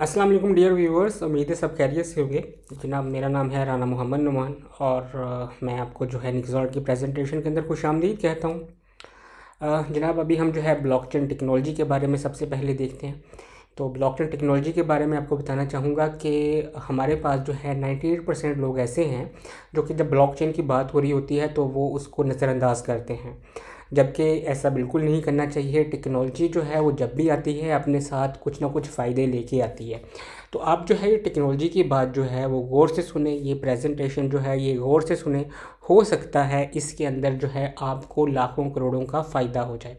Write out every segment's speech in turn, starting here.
अस्सलाम वालेकुम dear viewers. उम्मीद है सब खैरियत से होंगे। जनाब, मेरा नाम है राना मोहम्मद नुमान और मैं आपको जो है निक्सॉल्ट की प्रेजेंटेशन के अंदर खुशामदीद कहता हूँ। जनाब, अभी हम जो है ब्लॉकचेन टेक्नोलॉजी के बारे में सबसे पहले देखते हैं। तो ब्लॉकचेन टेक्नोलॉजी के बारे में आपको बताना चाहूँगा कि हमारे पास जो है 98% लोग ऐसे हैं जो कि जब ब्लॉकचेन की बात हो रही होती है तो वो उसको नज़रअंदाज करते हैं, जबकि ऐसा बिल्कुल नहीं करना चाहिए। टेक्नोलॉजी जो है वो जब भी आती है अपने साथ कुछ ना कुछ फ़ायदे लेके आती है। तो आप जो है ये टेक्नोलॉजी की बात जो है वो गौर से सुने, ये प्रेजेंटेशन जो है ये गौर से सुने। हो सकता है इसके अंदर जो है आपको लाखों करोड़ों का फ़ायदा हो जाए।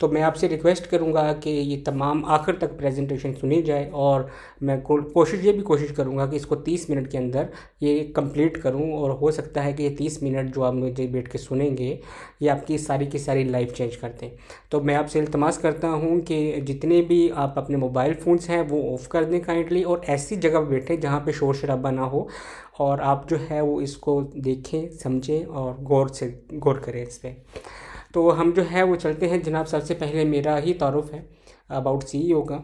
तो मैं आपसे रिक्वेस्ट करूंगा कि ये तमाम आखिर तक प्रेजेंटेशन सुनी जाए और मैं कोशिश करूंगा कि इसको 30 मिनट के अंदर ये कंप्लीट करूं। और हो सकता है कि ये 30 मिनट जो आप मुझे बैठ के सुनेंगे ये आपकी सारी की सारी लाइफ चेंज कर दें। तो मैं आपसे इल्तमास करता हूं कि जितने भी आप अपने मोबाइल फ़ोन्स हैं वो ऑफ़ कर दें काइंडली, और ऐसी जगह पर बैठें जहाँ पे शोर शराबा ना हो, और आप जो है वो इसको देखें, समझें और गौर करें इस पर। तो हम जो है वो चलते हैं जनाब। सबसे पहले मेरा ही तारुफ है अबाउट सीईओ का।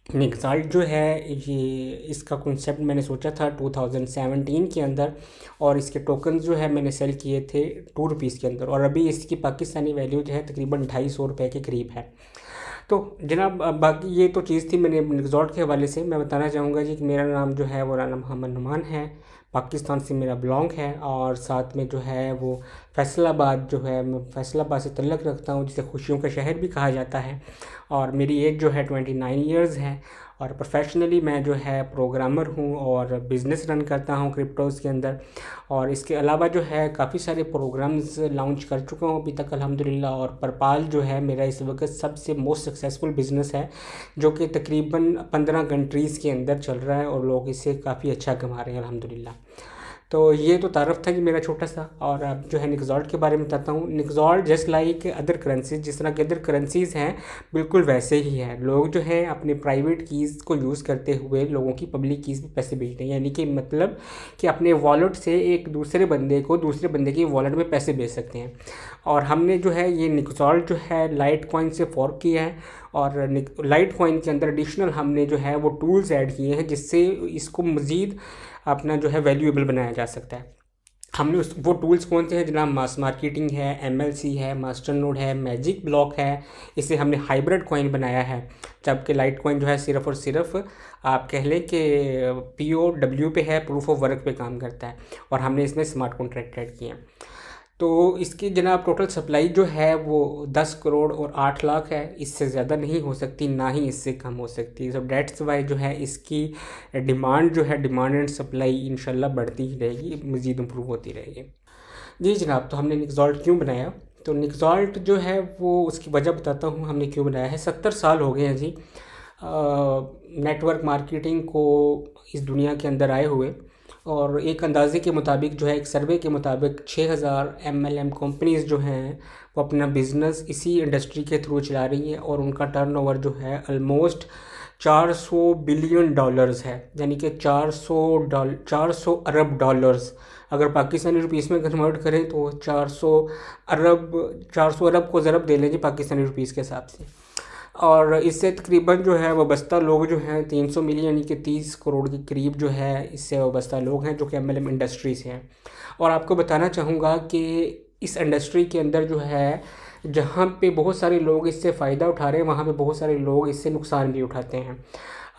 निक्सॉल्ट जो है ये इसका कॉन्सेप्ट मैंने सोचा था 2017 के अंदर, और इसके टोकन जो है मैंने सेल किए थे ₹2 के अंदर, और अभी इसकी पाकिस्तानी वैल्यू जो है तकरीबन ₹250 के करीब है। तो जनाब, बाकी ये तो चीज़ थी मैंने निक्सॉल्ट के हवाले से। मैं बताना चाहूँगा जी कि मेरा नाम जो है वो राना मोहम्मद नुमान है, पाकिस्तान से मेरा बिलोंग है, और साथ में जो है वो फैसलाबाद जो है, मैं फैसलाबाद से तल्लक़ रखता हूँ, जिसे खुशियों का शहर भी कहा जाता है। और मेरी एज जो है 29 इयर्स है, और प्रोफेशनली मैं जो है प्रोग्रामर हूँ और बिज़नेस रन करता हूँ क्रिप्टोज़ के अंदर। और इसके अलावा जो है काफ़ी सारे प्रोग्राम्स लॉन्च कर चुका हूँ अभी तक अल्हम्दुलिल्लाह। और परपाल जो है मेरा इस वक्त सबसे मोस्ट सक्सेसफुल बिज़नेस है, जो कि तकरीबन 15 कंट्रीज़ के अंदर चल रहा है और लोग इससे काफ़ी अच्छा कमा रहे हैं अल्हम्दुलिल्लाह। तो ये तो तारफ़ था कि मेरा छोटा सा। और अब जो है निक्सॉल्ट के बारे में बताता हूँ। निक्सॉल्ट जस्ट लाइक अदर करेंसीज, जिस तरह के अदर करेंसीज़ हैं बिल्कुल वैसे ही है। लोग जो है अपने प्राइवेट कीज़ को यूज़ करते हुए लोगों की पब्लिक कीज़ में पैसे भेजते हैं, यानी कि मतलब कि अपने वॉलेट से एक दूसरे बंदे को दूसरे बंदे की वॉलेट में पैसे भेज सकते हैं। और हमने जो है ये निक्सॉल्ट जो है लाइट कॉइन से फॉर्क किया है, और लाइट कॉइन के अंदर एडिशनल हमने जो है वो टूल्स ऐड किए हैं जिससे इसको मज़ीद अपना जो है वैल्यूएबल बनाया जा सकता है। हमने वो टूल्स कौन से हैं जनाब? मास मार्केटिंग है, MLC है, मास्टर नोड है, मैजिक ब्लॉक है। इसे हमने हाइब्रिड कॉइन बनाया है, जबकि लाइट कॉइन जो है सिर्फ़ और सिर्फ आप कह लें कि POW पे है, प्रूफ ऑफ वर्क पे काम करता है, और हमने इसमें स्मार्ट कॉन्ट्रैक्ट ऐड किए हैं। तो इसकी जनाब टोटल सप्लाई जो है वो 10 करोड़ और 8 लाख है। इससे ज़्यादा नहीं हो सकती, ना ही इससे कम हो सकती। सो डेट्स वाई जो है इसकी डिमांड जो है, डिमांड एंड सप्लाई इंशाल्लाह बढ़ती ही रहेगी, मज़ीद इम्प्रूव होती रहेगी। जी जनाब, तो हमने निक्सॉल्ट क्यों बनाया? तो निक्सॉल्ट जो है वो उसकी वजह बताता हूँ हमने क्यों बनाया है। 70 साल हो गए हैं जी नेटवर्क मार्केटिंग को इस दुनिया के अंदर आए हुए, और एक अंदाजे के मुताबिक जो है, एक सर्वे के मुताबिक 6000 MLM कंपनीज़ जो हैं वो अपना बिज़नेस इसी इंडस्ट्री के थ्रू चला रही हैं, और उनका टर्नओवर जो है ऑलमोस्ट $400 बिलियन है, यानी कि 400 अरब डॉलर्स। अगर पाकिस्तानी रुपीस में कन्वर्ट करें तो 400 अरब को ज़रब दे लें जी पाकिस्तानी रुपीस के हिसाब से। और इससे तकरीबन जो है वाबस्ता लोग जो हैं 300 मिलियन यानी कि 30 करोड़ के करीब जो है इससे वाबस्ता लोग हैं जो कि MLM इंडस्ट्री से हैं। और आपको बताना चाहूँगा कि इस इंडस्ट्री के अंदर जो है, जहाँ पे बहुत सारे लोग इससे फ़ायदा उठा रहे हैं वहाँ पे बहुत सारे लोग इससे नुकसान भी उठाते हैं।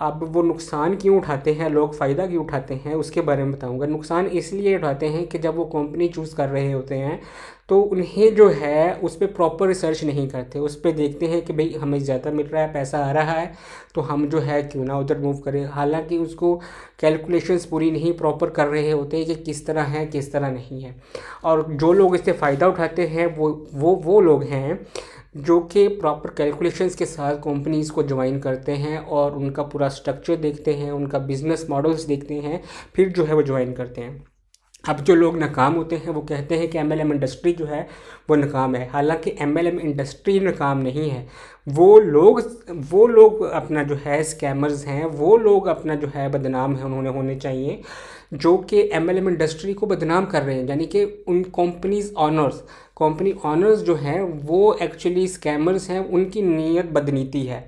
अब वो नुकसान क्यों उठाते हैं, लोग फ़ायदा क्यों उठाते हैं, उसके बारे में बताऊंगा। नुकसान इसलिए उठाते हैं कि जब वो कंपनी चूज़ कर रहे होते हैं तो उन्हें जो है उस पर प्रॉपर रिसर्च नहीं करते। उस पर देखते हैं कि भाई हमें ज़्यादा मिल रहा है, पैसा आ रहा है, तो हम जो है क्यों ना उधर मूव करें। हालांकि उसको कैलकुलेशंस पूरी नहीं प्रॉपर कर रहे होते कि किस तरह है किस तरह नहीं है। और जो लोग इससे फ़ायदा उठाते हैं वो लोग हैं जो कि प्रॉपर कैलकुलेशंस के साथ कंपनीज़ को ज्वाइन करते हैं और उनका पूरा स्ट्रक्चर देखते हैं, उनका बिज़नेस मॉडल्स देखते हैं, फिर जो है वो ज्वाइन करते हैं। अब जो लोग नाकाम होते हैं वो कहते हैं कि MLM इंडस्ट्री जो है वो नाकाम है। हालांकि MLM इंडस्ट्री नाकाम नहीं है, वो लोग अपना जो है स्कैमर्स हैं, वो लोग अपना जो है बदनाम है उन्होंने होने चाहिए जो कि MLM इंडस्ट्री को बदनाम कर रहे हैं। यानी कि उन कंपनी ऑनर्स जो हैं वो एक्चुअली स्कैमर्स हैं, उनकी नीयत बदनीति है।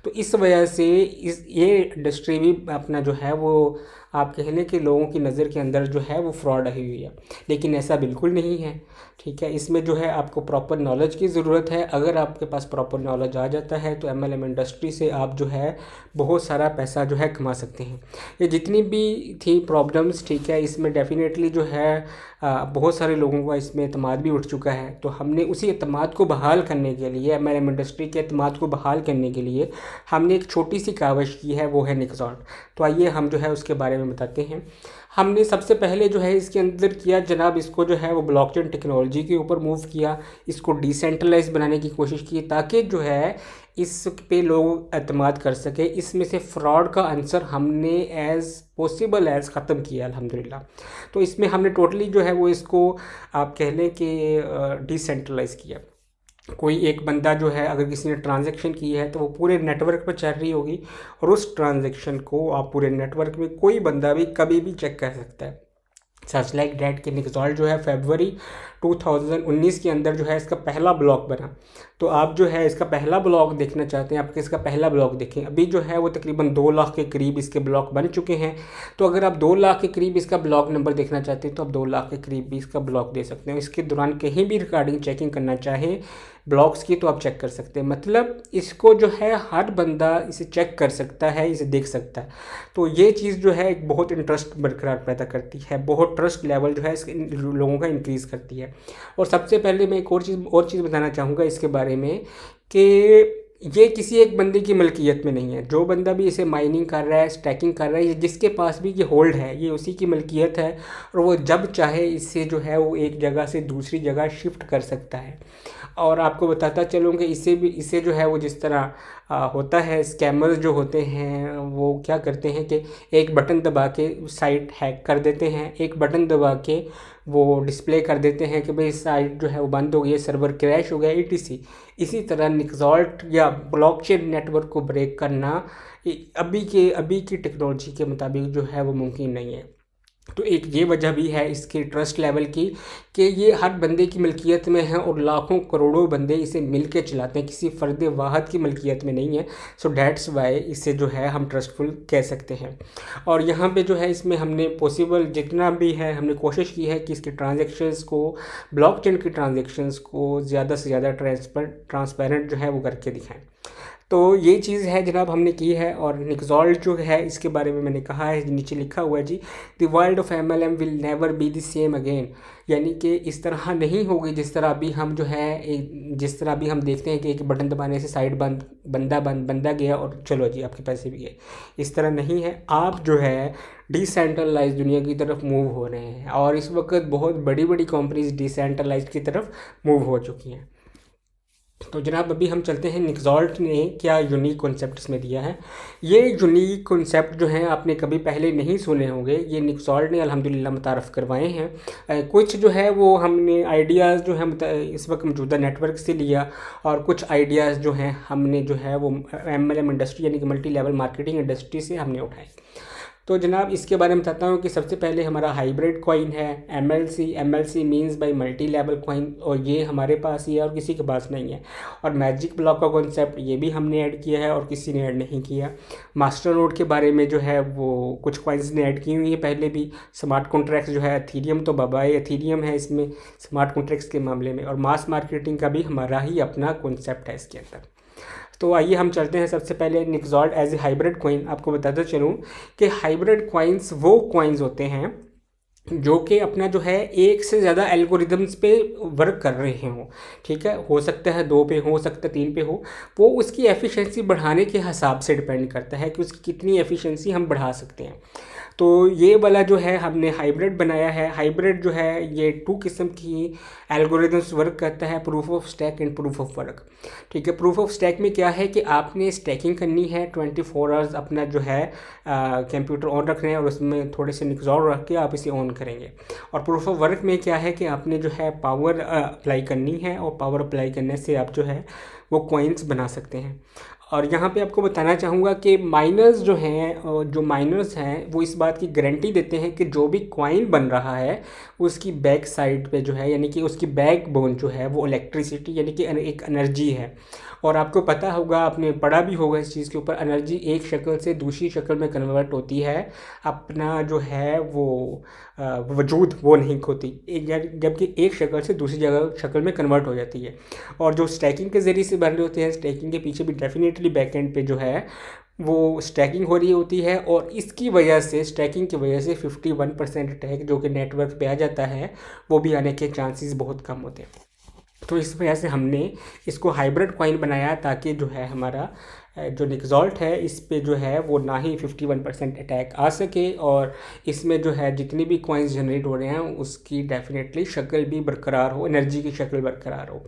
तो इस वजह से ये इंडस्ट्री भी अपना जो है वो आप कह लें कि लोगों की नज़र के अंदर जो है वो फ्रॉड आई हुई है, लेकिन ऐसा बिल्कुल नहीं है। ठीक है, इसमें जो है आपको प्रॉपर नॉलेज की ज़रूरत है। अगर आपके पास प्रॉपर नॉलेज आ जाता है तो MLM इंडस्ट्री से आप जो है बहुत सारा पैसा जो है कमा सकते हैं। ये जितनी भी थी प्रॉब्लम्स, ठीक है, इसमें डेफिनेटली जो है बहुत सारे लोगों का इसमें एतमाद भी उठ चुका है। तो हमने उसी एतमाद को बहाल करने के लिए, MLM इंडस्ट्री के एतमाद को बहाल करने के लिए हमने एक छोटी सी काविश की है, वो है निक्सॉर्ट। तो आइए हम जो है उसके बारे में बताते हैं। हमने सबसे पहले जो है इसके अंदर किया जनाब, इसको जो है वो ब्लॉकचेन टेक्नोलॉजी के ऊपर मूव किया, इसको डिसेंट्रलाइज बनाने की कोशिश की ताकि जो है इस पे लोग एतमाद कर सके। इसमें से फ्रॉड का आंसर हमने एज़ पॉसिबल एज़ ख़त्म किया अल्हम्दुलिल्लाह। तो इसमें हमने टोटली जो है वो इसको आप कह लें कि डिसेंट्रलाइज किया। कोई एक बंदा जो है अगर किसी ने ट्रांजैक्शन की है तो वो पूरे नेटवर्क पर चल रही होगी, और उस ट्रांजैक्शन को आप पूरे नेटवर्क में कोई बंदा भी कभी भी चेक कर सकता है। सच लाइक डैट के निक्सॉर्ट जो है फरवरी 2019 के अंदर जो है इसका पहला ब्लॉग बना। तो आप जो है इसका पहला ब्लॉग देखना चाहते हैं, आपके इसका पहला ब्लॉग देखें। अभी जो है वो तकरीबन 2 लाख के करीब इसके ब्लॉग बन चुके हैं। तो अगर आप 2 लाख के करीब इसका ब्लॉग नंबर देखना चाहते हैं तो आप 2 लाख के करीब भी इसका ब्लॉग दे सकते हैं। इसके दौरान कहीं भी रिकॉर्डिंग चेकिंग करना चाहें ब्लॉग्स की तो आप चेक कर सकते हैं। मतलब इसको जो है हर बंदा इसे चेक कर सकता है, इसे देख सकता है। तो ये चीज़ जो है एक बहुत इंटरेस्ट बरकरार पैदा करती है, बहुत ट्रस्ट लेवल जो है इसके लोगों का इंक्रीज़ करती है। और सबसे पहले मैं एक और चीज़ बताना चाहूँगा इसके बारे में कि ये किसी एक बंदे की मलकियत में नहीं है। जो बंदा भी इसे माइनिंग कर रहा है, स्टैकिंग कर रहा है, ये जिसके पास भी ये होल्ड है ये उसी की मलकियत है, और वो जब चाहे इससे जो है वो एक जगह से दूसरी जगह शिफ्ट कर सकता है। और आपको बताता चलूँ कि इससे जो है वो जिस तरह होता है, स्कैमर्स जो होते हैं वो क्या करते हैं कि एक बटन दबा के साइट हैक कर देते हैं, एक बटन दबा के वो डिस्प्ले कर देते हैं कि भाई साइट जो है वो बंद हो गई है, सर्वर क्रैश हो गया, ETC। इसी तरह निक्सॉर्ट या ब्लॉकचेन नेटवर्क को ब्रेक करना अभी की टेक्नोलॉजी के मुताबिक जो है वो मुमकिन नहीं है। तो एक ये वजह भी है इसके ट्रस्ट लेवल की कि ये हर बंदे की मलकियत में है और लाखों करोड़ों बंदे इसे मिल के चलाते हैं, किसी फ़र्द वाहद की मलकियत में नहीं है। सो डैट्स वाई इसे जो है हम ट्रस्टफुल कह सकते हैं। और यहाँ पे जो है इसमें हमने पॉसिबल जितना भी है हमने कोशिश की है कि इसके ट्रांजेक्शन्स को, ब्लॉकचेन की ट्रांजेक्शन्स को ज़्यादा से ज़्यादा ट्रांसपेरेंट जो है वो करके दिखाएँ। तो ये चीज़ है जनाब हमने की है। और निक्सॉर्ट जो है इसके बारे में मैंने कहा है, नीचे लिखा हुआ है जी, the world of MLM will never be the same again. यानी कि इस तरह नहीं होगी जिस तरह अभी हम जो है जिस तरह अभी हम देखते हैं कि एक बटन दबाने से साइट बंदा गया और चलो जी आपके पैसे भी गए। इस तरह नहीं है। आप जो है डिसेंट्रलाइज दुनिया की तरफ मूव हो रहे हैं, और इस वक्त बहुत बड़ी बड़ी कंपनीज डिसेंट्रलाइज की तरफ मूव हो चुकी हैं। तो जनाब अभी हम चलते हैं निक्सॉर्ट ने क्या यूनिक कॉन्सेप्ट इसमें दिया है। ये यूनिक कॉन्सेप्ट जो हैं आपने कभी पहले नहीं सुने होंगे, ये निक्सॉर्ट ने अल्हम्दुलिल्लाह मुतारफ़ करवाए हैं। कुछ जो है वो हमने आइडियाज़ जो है इस वक्त मौजूदा नेटवर्क से लिया, और कुछ आइडियाज़ जो हैं हमने जो है वो MLM इंडस्ट्री यानी कि मल्टी लेवल मार्केटिंग इंडस्ट्री से हमने उठाए। तो जनाब इसके बारे में बताता हूँ कि सबसे पहले हमारा हाइब्रिड कॉइन है MLC means by multi level coin, और ये हमारे पास ही है और किसी के पास नहीं है। और मैजिक ब्लॉक का कॉन्सेप्ट ये भी हमने ऐड किया है और किसी ने ऐड नहीं किया। मास्टर नोड के बारे में जो है वो कुछ कॉइन्स ने ऐड की हुई है पहले भी। स्मार्ट कॉन्ट्रैक्ट्स जो है एथीरियम तो बाबाए एथीरियम है इसमें स्मार्ट कॉन्ट्रैक्ट्स के मामले में, और मास मार्केटिंग का भी हमारा ही अपना कॉन्सेप्ट है इसके अंदर। तो आइए हम चलते हैं सबसे पहले निक्सॉर्ट एज ए हाइब्रिड कॉइन। आपको बताता चलूँ कि हाइब्रिड कॉइन्स वो कॉइन्स होते हैं जो कि अपना जो है एक से ज़्यादा एल्गोरिदम्स पे वर्क कर रहे हों। ठीक है, हो सकता है 2 पे हो सकता है 3 पे हो, वो उसकी एफिशिएंसी बढ़ाने के हिसाब से डिपेंड करता है कि उसकी कितनी एफिशिएंसी हम बढ़ा सकते हैं। तो ये वाला जो है हमने हाइब्रिड बनाया है। हाइब्रिड जो है ये 2 किस्म की एल्गोरिदम्स वर्क करता है, proof of stack and proof of work. ठीक है, प्रूफ ऑफ स्टैक में क्या है कि आपने स्टैकिंग करनी है 24 आवर्स, अपना जो है कंप्यूटर ऑन रखना है और उसमें थोड़े से निक्सॉर्ट रख के आप इसे ऑन करेंगे। और प्रूफ ऑफ वर्क में क्या है कि आपने जो है पावर अप्लाई करनी है, और पावर अप्लाई करने से आप जो है वो कॉइन्स बना सकते हैं। और यहाँ पे आपको बताना चाहूँगा कि माइनर्स जो माइनर्स हैं वो इस बात की गारंटी देते हैं कि जो भी कॉइन बन रहा है उसकी बैक साइड पे जो है, यानी कि उसकी बैक बोन जो है वो इलेक्ट्रिसिटी यानी कि एक एनर्जी है। और आपको पता होगा, आपने पढ़ा भी होगा इस चीज़ के ऊपर, एनर्जी एक शक्ल से दूसरी शक्ल में कन्वर्ट होती है, अपना जो है वो वजूद वो नहीं खोती, जबकि एक शक्ल से दूसरी जगह शक्ल में कन्वर्ट हो जाती है। और जो स्टैकिंग के ज़रिए से बन रहे होते हैं, स्टैकिंग के पीछे भी डेफिनेटली बैक एंड पे जो है वो स्टैकिंग हो रही होती है, और इसकी वजह से, स्टैकिंग की वजह से 51% अटैक जो कि नेटवर्क पे आ जाता है वो भी आने के चांसेस बहुत कम होते हैं। तो इस वजह से हमने इसको हाइब्रिड कॉइन बनाया ताकि जो है हमारा जो निक्सॉल्ट है इस पे जो है वो ना ही 51% अटैक आ सके, और इसमें जो है जितनी भी कॉइन्स जनरेट हो रहे हैं उसकी डेफिनेटली शक्ल भी बरकरार हो, एनर्जी की शक्ल बरकरार हो।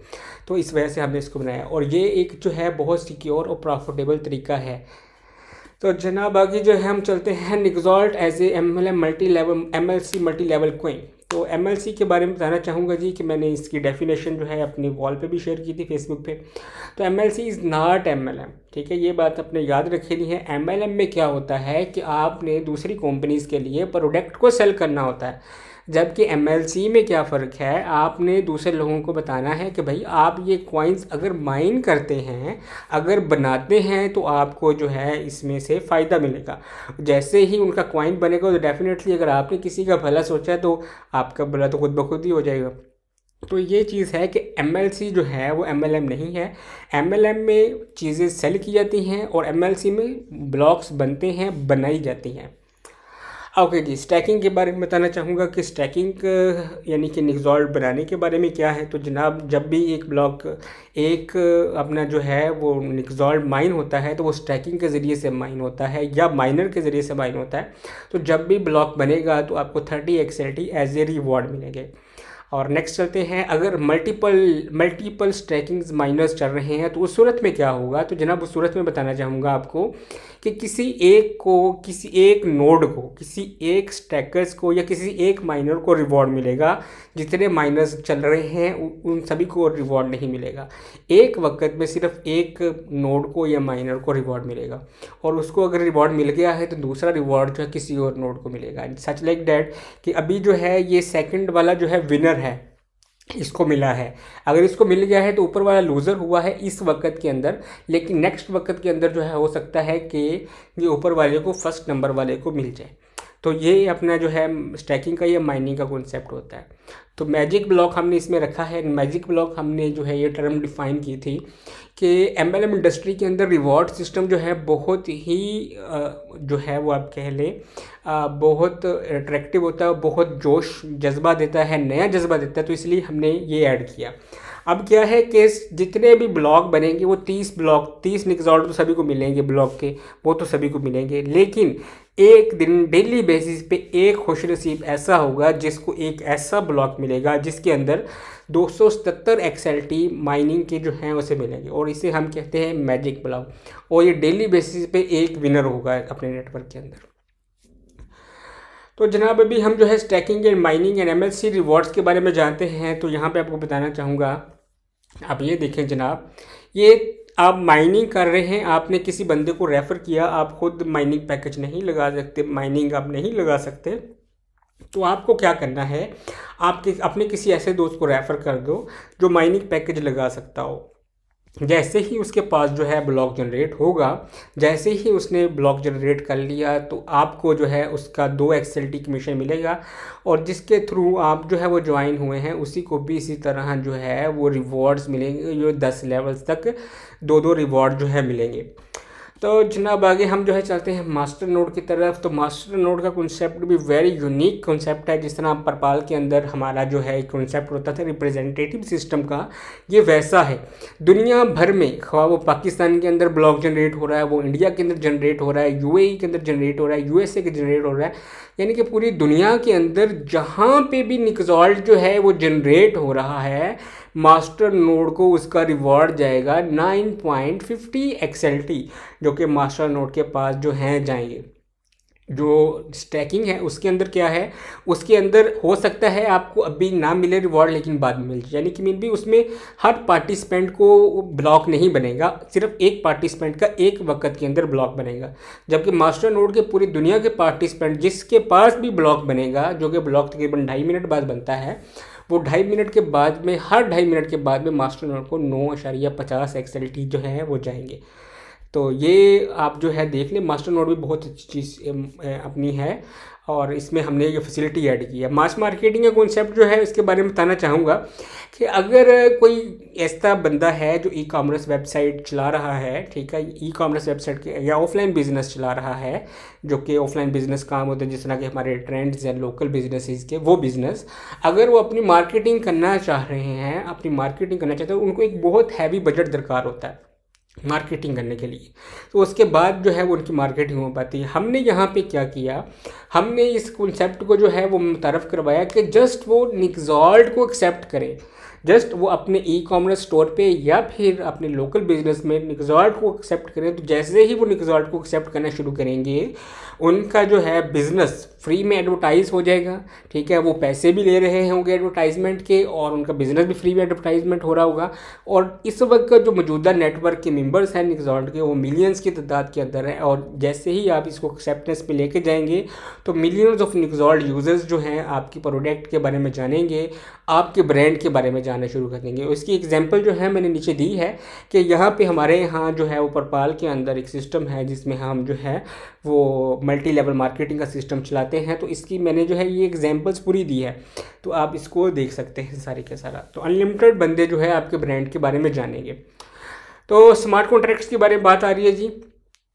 तो इस वजह से हमने इसको बनाया, और ये एक जो है बहुत सिक्योर और प्रॉफिटेबल तरीका है। तो जनाब आगे जो है हम चलते हैं निक्सॉल्ट as a MLC multi level coin. तो MLC के बारे में बताना चाहूँगा जी कि मैंने इसकी डेफिनेशन जो है अपनी वॉल पे भी शेयर की थी फेसबुक पे। तो MLC इज़ नॉट MLM, ठीक है, ये बात अपने याद रखेनी है। MLM में क्या होता है कि आपने दूसरी कंपनीज़ के लिए प्रोडक्ट को सेल करना होता है, जबकि MLC में क्या फ़र्क है, आपने दूसरे लोगों को बताना है कि भाई आप ये कॉइन्स अगर माइन करते हैं, अगर बनाते हैं तो आपको जो है इसमें से फ़ायदा मिलेगा। जैसे ही उनका कॉइन बनेगा तो डेफिनेटली अगर आपने किसी का भला सोचा तो आपका भला तो खुद ब खुद ही हो जाएगा। तो ये चीज़ है कि MLC जो है वो MLM नहीं है। MLM में चीज़ें सेल की जाती हैं और MLC में ब्लॉक्स बनते हैं, बनाई जाती हैं। ओके जी, स्टैकिंग के बारे में बताना चाहूँगा कि स्टैकिंग यानी कि निक्सॉल्ट बनाने के बारे में क्या है। तो जनाब जब भी एक ब्लॉक एक अपना जो है वो निक्सॉल्ट माइन होता है तो वो स्टैकिंग के ज़रिए से माइन होता है या माइनर के ज़रिए से माइन होता है। तो जब भी ब्लॉक बनेगा तो आपको 30 XLT एज ए रिवॉर्ड मिलेंगे। और नेक्स्ट चलते हैं, अगर मल्टीपल स्टैकिंग्स माइनर्स चल रहे हैं तो उस सूरत में क्या होगा। तो जनाब उस सूरत में बताना चाहूँगा आपको कि किसी एक नोड को, किसी एक स्टैकर्स को या किसी एक माइनर को रिवॉर्ड मिलेगा। जितने माइनर्स चल रहे हैं उन सभी को रिवॉर्ड नहीं मिलेगा। एक वक्त में सिर्फ एक नोड को या माइनर को रिवॉर्ड मिलेगा, और उसको अगर रिवॉर्ड मिल गया है तो दूसरा रिवॉर्ड जो है किसी और नोड को मिलेगा। सच लाइक डैट कि अभी जो है ये सेकंड वाला जो है विनर है, इसको मिला है। अगर इसको मिल गया है तो ऊपर वाला लूज़र हुआ है इस वक्त के अंदर, लेकिन नेक्स्ट वक्त के अंदर जो है हो सकता है कि ये ऊपर वाले को फर्स्ट नंबर वाले को मिल जाए। तो ये अपना जो है स्टैकिंग का या माइनिंग का कॉन्सेप्ट होता है। तो मैजिक ब्लॉक हमने इसमें रखा है। मैजिक ब्लॉक हमने जो है ये टर्म डिफ़ाइन की थी कि MLM इंडस्ट्री के अंदर रिवॉर्ड सिस्टम जो है बहुत ही जो है वो आप कह लें बहुत अट्रैक्टिव होता है, बहुत जोश जज्बा देता है, नया जज्बा देता है। तो इसलिए हमने ये ऐड किया। अब क्या है कि जितने भी ब्लॉक बनेंगे वो 30 निक्सॉल्ट तो सभी को मिलेंगे, ब्लॉक के वो तो सभी को मिलेंगे, लेकिन एक दिन डेली बेसिस पे एक खुशनसीब ऐसा होगा जिसको एक ऐसा ब्लॉक मिलेगा जिसके अंदर 277 XLT माइनिंग के जो हैं उसे मिलेंगे, और इसे हम कहते हैं मैजिक ब्लॉक। और ये डेली बेसिस पे एक विनर होगा अपने नेटवर्क के अंदर। तो जनाब अभी हम जो है stacking and mining and MLC rewards के बारे में जानते हैं। तो यहाँ पे आपको बताना चाहूँगा, आप ये देखें जनाब, ये आप माइनिंग कर रहे हैं, आपने किसी बंदे को रेफ़र किया, आप खुद माइनिंग पैकेज नहीं लगा सकते, माइनिंग आप नहीं लगा सकते, तो आपको क्या करना है, आप अपने किसी ऐसे दोस्त को रेफ़र कर दो जो माइनिंग पैकेज लगा सकता हो। जैसे ही उसके पास जो है ब्लॉक जनरेट होगा, जैसे ही उसने ब्लॉक जनरेट कर लिया तो आपको जो है उसका 2 XLT कमीशन मिलेगा, और जिसके थ्रू आप जो है वो ज्वाइन हुए हैं उसी को भी इसी तरह जो है वो रिवॉर्ड्स मिलेंगे। जो 10 लेवल्स तक 2 रिवॉर्ड जो है मिलेंगे। तो जनाब आगे हम जो है चलते हैं मास्टर नोड की तरफ। तो मास्टर नोड का कॉन्सेप्ट भी वेरी यूनिक कॉन्सेप्ट है। जिस तरह परपाल के अंदर हमारा जो है कॉन्सेप्ट होता था रिप्रेजेंटेटिव सिस्टम का, ये वैसा है। दुनिया भर में ख्वाह वो पाकिस्तान के अंदर ब्लॉक जनरेट हो रहा है, वो इंडिया के अंदर जनरेट हो रहा है, UAE के अंदर जनरेट हो रहा है, USA के जनरेट हो रहा है, यानी कि पूरी दुनिया के अंदर जहाँ पे भी निक्सॉल्ट जो है वो जनरेट हो रहा है, मास्टर नोड को उसका रिवॉर्ड जाएगा 9.50 XLT, जो कि मास्टर नोड के पास जो हैं जाएंगे। जो स्टैकिंग है उसके अंदर क्या है, उसके अंदर हो सकता है आपको अभी ना मिले रिवॉर्ड लेकिन बाद में मिल जाए, यानी कि मीन भी उसमें हर पार्टिसिपेंट को ब्लॉक नहीं बनेगा, सिर्फ एक पार्टिसिपेंट का एक वक्त के अंदर ब्लॉक बनेगा। जबकि मास्टर नोड के पूरी दुनिया के पार्टिसिपेंट जिसके पास भी ब्लॉक बनेगा, जो कि ब्लॉक तकरीबन 2.5 मिनट बाद बनता है, वो 2.5 मिनट के बाद में, हर 2.5 मिनट के बाद में मास्टर नोड को 9.50 XLT जो है वो जाएंगे। तो ये आप जो है देख लें, मास्टर नोड भी बहुत अच्छी चीज़ अपनी है और इसमें हमने ये फैसिलिटी ऐड की है। मास मार्केटिंग का कॉन्सेप्ट जो है इसके बारे में बताना चाहूँगा कि अगर कोई ऐसा बंदा है जो ई कॉमर्स वेबसाइट चला रहा है, ठीक है, ई कॉमर्स वेबसाइट के या ऑफलाइन बिजनेस चला रहा है, जो कि ऑफलाइन बिजनेस काम होते हैं जिस तरह के हमारे ट्रेंड्स हैं लोकल बिजनेसेस के, वो बिजनेस अगर वो अपनी मार्केटिंग करना चाह रहे हैं, अपनी मार्केटिंग करना चाहते हैं, उनको एक बहुत हैवी बजट दरकार होता है मार्केटिंग करने के लिए। तो उसके बाद जो है वो उनकी मार्केटिंग हो पाती है। हमने यहाँ पे क्या किया, हमने इस कॉन्सेप्ट को जो है वो मुतारफ़ करवाया कि जस्ट वो निक्सॉल्ट को एक्सेप्ट करें, जस्ट वो अपने ई कॉमर्स स्टोर पे या फिर अपने लोकल बिजनेस में निक्सॉल्ट को एक्सेप्ट करें। तो जैसे ही वो निक्सॉल्ट को एक्सेप्ट करना शुरू करेंगे, उनका जो है बिज़नेस फ्री में एडवर्टाइज हो जाएगा, ठीक है, वो पैसे भी ले रहे होंगे एडवर्टाइजमेंट के और उनका बिजनेस भी फ्री में एडवर्टाइजमेंट हो रहा होगा। और इस वक्त का जो मौजूदा नेटवर्क के मेंबर्स हैं निक्सॉल्ट के, वो मिलियंस की तादाद के अंदर है। और जैसे ही आप इसको एक्सेप्टेंस पे लेके जाएंगे तो मिलियंस ऑफ निक्सॉल्ट यूजर्स जो हैं आपकी प्रोडक्ट के बारे में जानेंगे, आपके ब्रांड के बारे में जानना शुरू कर देंगे। उसकी एग्जांपल जो है मैंने नीचे दी है कि यहाँ पे हमारे यहाँ जो है वो परपाल के अंदर एक सिस्टम है जिसमें हम जो है वो मल्टी लेवल मार्केटिंग का सिस्टम चलाते हैं। तो इसकी मैंने जो है ये एग्जांपल्स पूरी दी है, तो आप इसको देख सकते हैं सारे के सारा। तो अनलिमिटेड बंदे जो है आपके ब्रांड के बारे में जानेंगे। तो स्मार्ट कॉन्ट्रैक्ट्स के बारे में बात आ रही है जी।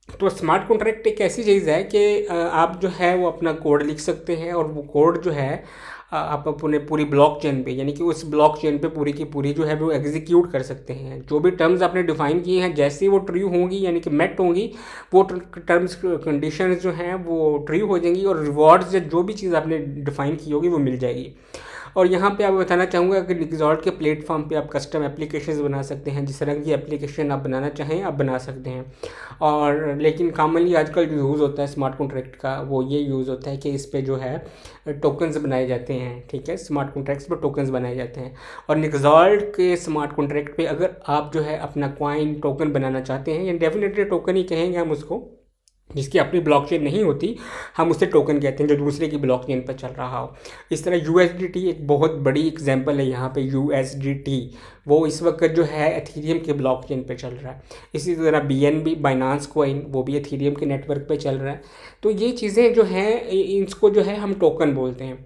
तो स्मार्ट कॉन्ट्रैक्ट एक ऐसी चीज़ है कि आप जो है वो अपना कोड लिख सकते हैं और वो कोड जो है आप अपने पूरी ब्लॉकचेन पे, यानी कि उस ब्लॉकचेन पे पूरी की पूरी जो है वो एग्जीक्यूट कर सकते हैं। जो भी टर्म्स आपने डिफाइन किए हैं जैसे ही वो ट्रू होंगी, यानी कि मेट होंगी, वो टर्म्स कंडीशंस जो हैं वो ट्रू हो जाएंगी और रिवॉर्ड्स या जो भी चीज़ आपने डिफाइन की होगी वो मिल जाएगी। और यहाँ पे आप बताना चाहूँगा कि निक्सॉल्ट के प्लेटफॉर्म पे आप कस्टम एप्लीकेशंस बना सकते हैं, जिस तरह की एप्लीकेशन आप बनाना चाहें आप बना सकते हैं। और लेकिन कॉमनली आजकल जो यूज़ होता है स्मार्ट कॉन्ट्रैक्ट का वो ये यूज़ होता है कि इस पे जो है टोकन्स बनाए जाते हैं, ठीक है, स्मार्ट कॉन्ट्रैक्ट्स पर टोकन्स बनाए जाते हैं। और निक्सॉल्ट के स्मार्ट कॉन्ट्रैक्ट पे अगर आप जो है अपना कॉइन टोकन बनाना चाहते हैं, या डेफिनेटली टोकन ही कहेंगे हम उसको, जिसकी अपनी ब्लॉकचेन नहीं होती, हम उसे टोकन कहते हैं, जो दूसरे की ब्लॉकचेन पर चल रहा हो। इस तरह USDT एक बहुत बड़ी एग्जांपल है यहाँ पे। USDT वो इस वक्त जो है एथीरियम के ब्लॉकचेन पे चल रहा है। इसी तरह BNB बाइनांस कॉइन वो भी एथीरियम के नेटवर्क पे चल रहा है। तो ये चीज़ें जो हैं इसको जो है हम टोकन बोलते हैं।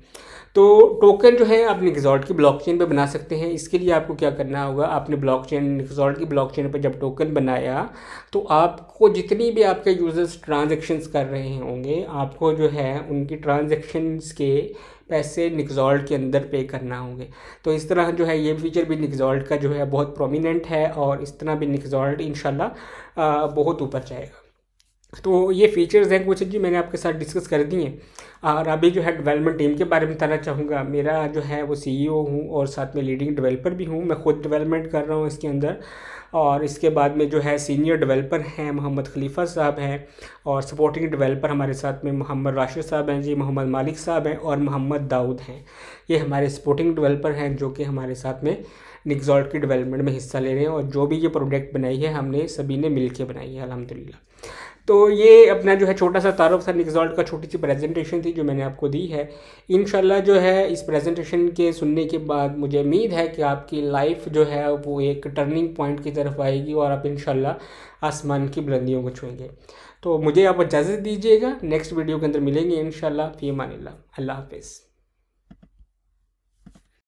तो टोकन जो है आप निक्सॉल्ट की ब्लॉकचेन पे बना सकते हैं। इसके लिए आपको क्या करना होगा, आपने ब्लॉकचेन निक्सॉल्ट की ब्लॉकचेन पे जब टोकन बनाया तो आपको जितनी भी आपके यूजर्स ट्रांजैक्शंस कर रहे होंगे, आपको जो है उनकी ट्रांजैक्शंस के पैसे निक्सॉल्ट के अंदर पे करना होंगे। तो इस तरह जो है ये फीचर भी निक्सॉल्ट का जो है बहुत प्रोमिनेंट है और इस तरह भी निक्सॉल्ट इंशाल्लाह बहुत ऊपर जाएगा। तो ये फीचर्स हैं कुछ जी मैंने आपके साथ डिस्कस कर दिए। और अभी जो है डेवलपमेंट टीम के बारे में बताना चाहूँगा। मेरा जो है वो CEO हूँ और साथ में लीडिंग डेवलपर भी हूँ। मैं खुद डेवलपमेंट कर रहा हूँ इसके अंदर। और इसके बाद में जो है सीनियर डेवलपर हैं मोहम्मद खलीफा साहब हैं, और सपोर्टिंग डेवलपर हमारे साथ में मोहम्मद राशिद साहब हैं जी, मोहम्मद मालिक साहब हैं और मोहम्मद दाऊद हैं। ये हमारे सपोर्टिंग डेवलपर हैं जो कि हमारे साथ में निक्सॉल्ट की डेवलपमेंट में हिस्सा ले रहे हैं। और जो भी ये प्रोडक्ट बनाई है हमने सभी ने मिल के बनाई है अल्हम्दुलिल्लाह। तो ये अपना जो है छोटा सा तारुफ था निक्सॉल्ट का, छोटी सी प्रेजेंटेशन थी जो मैंने आपको दी है। इंशाल्लाह जो है इस प्रेजेंटेशन के सुनने के बाद मुझे उम्मीद है कि आपकी लाइफ जो है वो एक टर्निंग पॉइंट की तरफ आएगी और आप इंशाल्लाह आसमान की बुलंदियों को छुएंगे। तो मुझे आप इजाज़त दीजिएगा, नेक्स्ट वीडियो के अंदर मिलेंगे इंशाल्लाह। फ़ी अमानिल्लाह, अल्लाह हाफ़िज़।